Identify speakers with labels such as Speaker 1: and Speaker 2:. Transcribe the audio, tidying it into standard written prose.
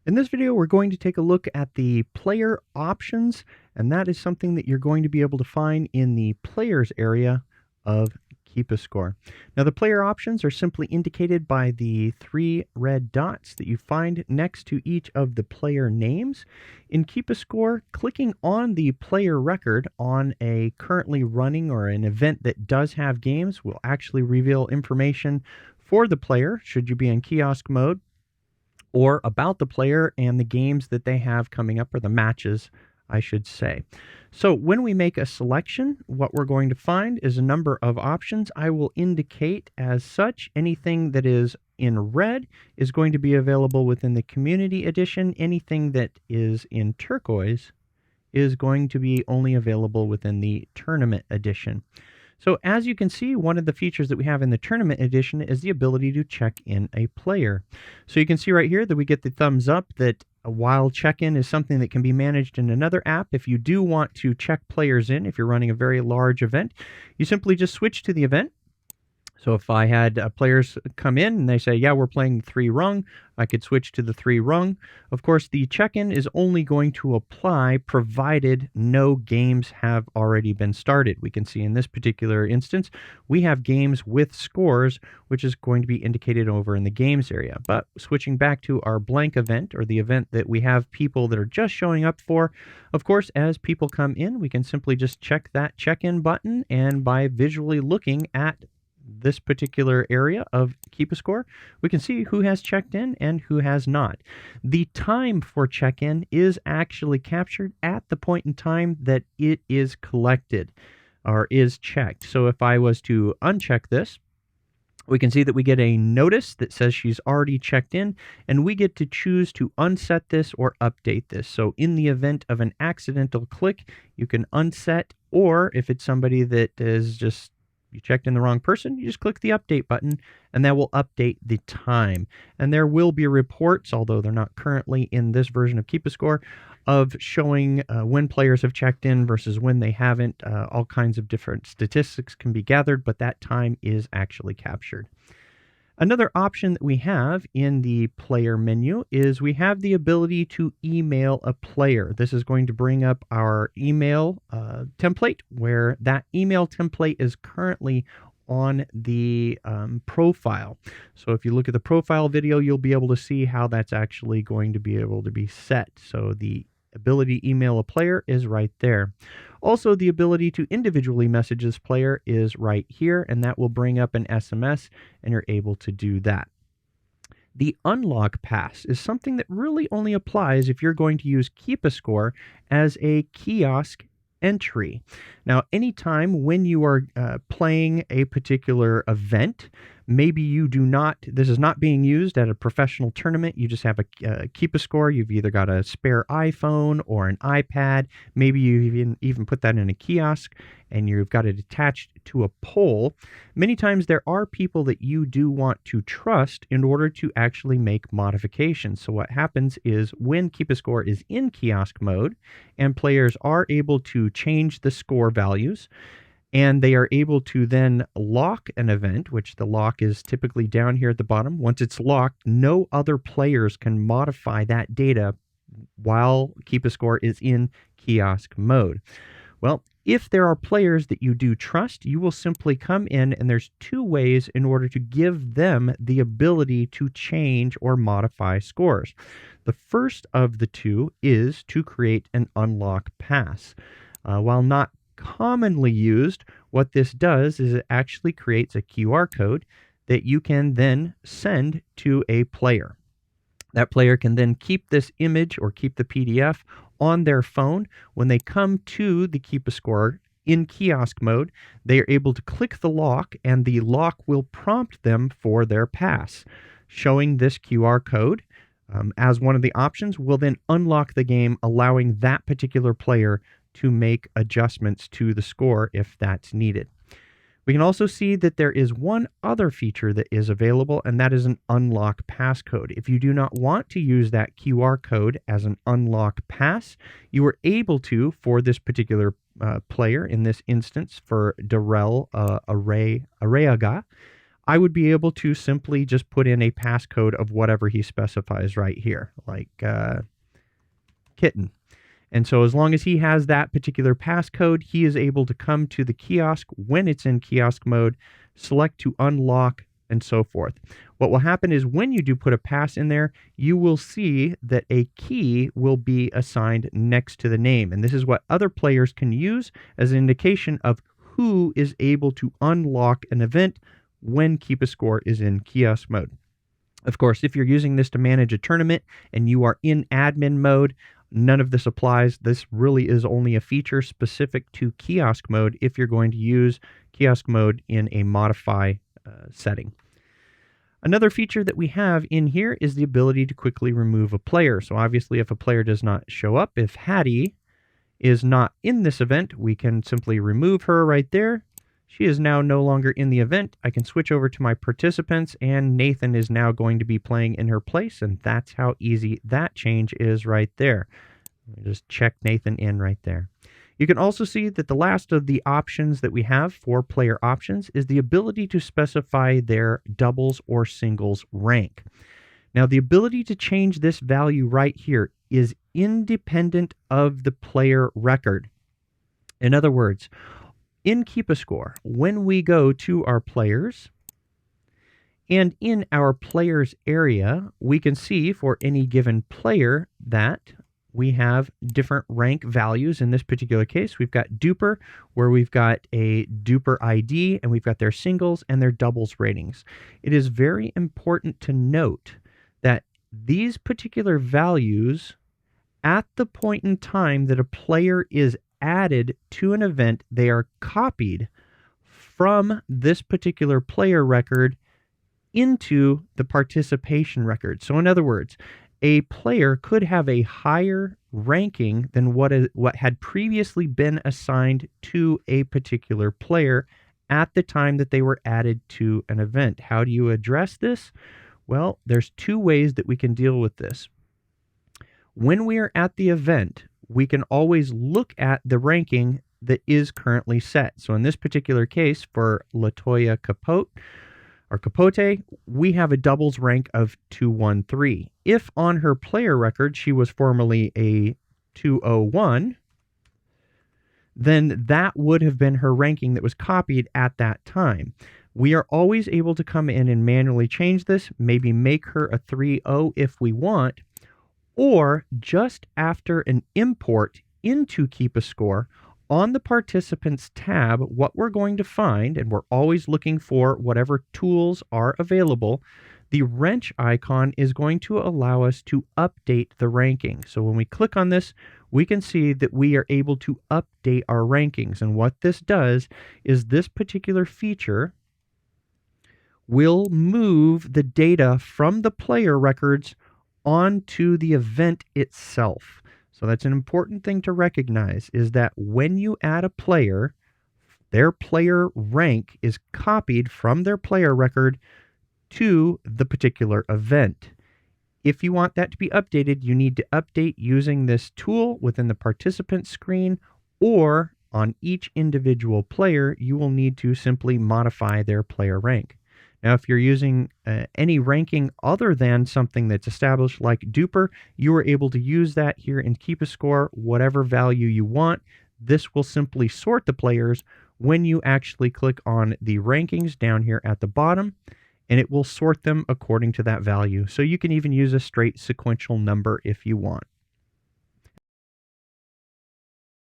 Speaker 1: In this video, we're going to take a look at the player options, and that is something that you're going to be able to find in the players area of KeepaScore. Now, the player options are simply indicated by the three red dots that you find next to each of the player names. In KeepaScore, clicking on the player record on a currently running or an event that does have games will actually reveal information for the player, should you be in kiosk mode, or about the player and the games that they have coming up, or the matches, I should say. So when we make a selection, what we're going to find is a number of options. I will indicate as such anything that is in red is going to be available within the Community Edition. Anything that is in turquoise is going to be only available within the Tournament Edition. So as you can see, one of the features that we have in the Tournament Edition is the ability to check in a player. So you can see right here that we get the thumbs up that while check-in is something that can be managed in another app, if you do want to check players in, if you're running a very large event, you simply just switch to the event. So if I had players come in and they say, yeah, we're playing 3 rung, I could switch to the 3 rung. Of course, the check-in is only going to apply provided no games have already been started. We can see in this particular instance, we have games with scores, which is going to be indicated over in the games area. But switching back to our blank event, or the event that we have people that are just showing up for, of course, as people come in, we can simply just check that check-in button, and by visually looking at this particular area of KeepaScore, we can see who has checked in and who has not. The time for check-in is actually captured at the point in time that it is collected or is checked. So if I was to uncheck this, we can see that we get a notice that says she's already checked in, and we get to choose to unset this or update this. So in the event of an accidental click, you can unset, or if it's somebody that is just you checked in the wrong person, you just click the update button, and that will update the time. And there will be reports, although they're not currently in this version of KeepaScore, of showing when players have checked in versus when they haven't. All kinds of different statistics can be gathered, but that time is actually captured. Another option that we have in the player menu is we have the ability to email a player. This is going to bring up our email template, where that email template is currently on the profile. So if you look at the profile video, you'll be able to see how that's actually going to be able to be set. So the ability to email a player is right there. Also, the ability to individually message this player is right here, and that will bring up an SMS, and you're able to do that. The unlock pass is something that really only applies if you're going to use KeepaScore as a kiosk entry. Now, anytime when you are playing a particular event, maybe you do not, this is not being used at a professional tournament, you just have a KeepaScore, you've either got a spare iPhone or an iPad, maybe you even put that in a kiosk and you've got it attached to a pole. Many times there are people that you do want to trust in order to actually make modifications. So what happens is when KeepaScore is in kiosk mode and players are able to change the score values, and they are able to then lock an event, which the lock is typically down here at the bottom. Once it's locked, no other players can modify that data while KeepaScore is in kiosk mode. Well, if there are players that you do trust, you will simply come in, and there's 2 ways in order to give them the ability to change or modify scores. The first of the 2 is to create an unlock pass. While not commonly used, what this does is it actually creates a QR code that you can then send to a player. That player can then keep this image or keep the PDF on their phone. When they come to the KeepaScore in kiosk mode, they are able to click the lock, and the lock will prompt them for their pass. Showing this QR code as one of the options will then unlock the game, allowing that particular player to make adjustments to the score if that's needed. We can also see that there is one other feature that is available, and that is an unlock passcode. If you do not want to use that QR code as an unlock pass, you are able to, for this particular player, in this instance for Darrell Arreaga, I would be able to simply just put in a passcode of whatever he specifies right here, like kitten. And so as long as he has that particular passcode, he is able to come to the kiosk when it's in kiosk mode, select to unlock, and so forth. What will happen is when you do put a pass in there, you will see that a key will be assigned next to the name. And this is what other players can use as an indication of who is able to unlock an event when KeepaScore is in kiosk mode. Of course, if you're using this to manage a tournament and you are in admin mode, none of this applies. This really is only a feature specific to kiosk mode if you're going to use kiosk mode in a modify setting. Another feature that we have in here is the ability to quickly remove a player. So obviously if a player does not show up, if Hattie is not in this event, we can simply remove her right there. She is now no longer in the event. I can switch over to my participants, and Nathan is now going to be playing in her place, and that's how easy that change is right there. Just check Nathan in right there. You can also see that the last of the options that we have for player options is the ability to specify their doubles or singles rank. Now, the ability to change this value right here is independent of the player record. In other words, in KeepaScore, when we go to our players, and in our players area, we can see for any given player that we have different rank values. In this particular case, we've got duper, where we've got a duper ID, and we've got their singles and their doubles ratings. It is very important to note that these particular values, at the point in time that a player is added to an event, they are copied from this particular player record into the participation record. So in other words, a player could have a higher ranking than what had previously been assigned to a particular player at the time that they were added to an event. How do you address this? Well, there's two ways that we can deal with this. When we are at the event, we can always look at the ranking that is currently set. So in this particular case, for Latoya Capote, we have a doubles rank of 213. If on her player record she was formerly a 201, then that would have been her ranking that was copied at that time. We are always able to come in and manually change this, maybe make her a 3-0 if we want, or just after an import into KeepaScore, on the Participants tab, what we're going to find, and we're always looking for whatever tools are available, the wrench icon is going to allow us to update the ranking. So when we click on this, we can see that we are able to update our rankings. And what this does is this particular feature will move the data from the player records onto the event itself. So that's an important thing to recognize, is that when you add a player, their player rank is copied from their player record to the particular event. If you want that to be updated, you need to update using this tool within the participant screen, or on each individual player, you will need to simply modify their player rank. Now, if you're using any ranking other than something that's established like duper, you are able to use that here in KeepaScore, whatever value you want. This will simply sort the players when you actually click on the rankings down here at the bottom, and it will sort them according to that value. So you can even use a straight sequential number if you want.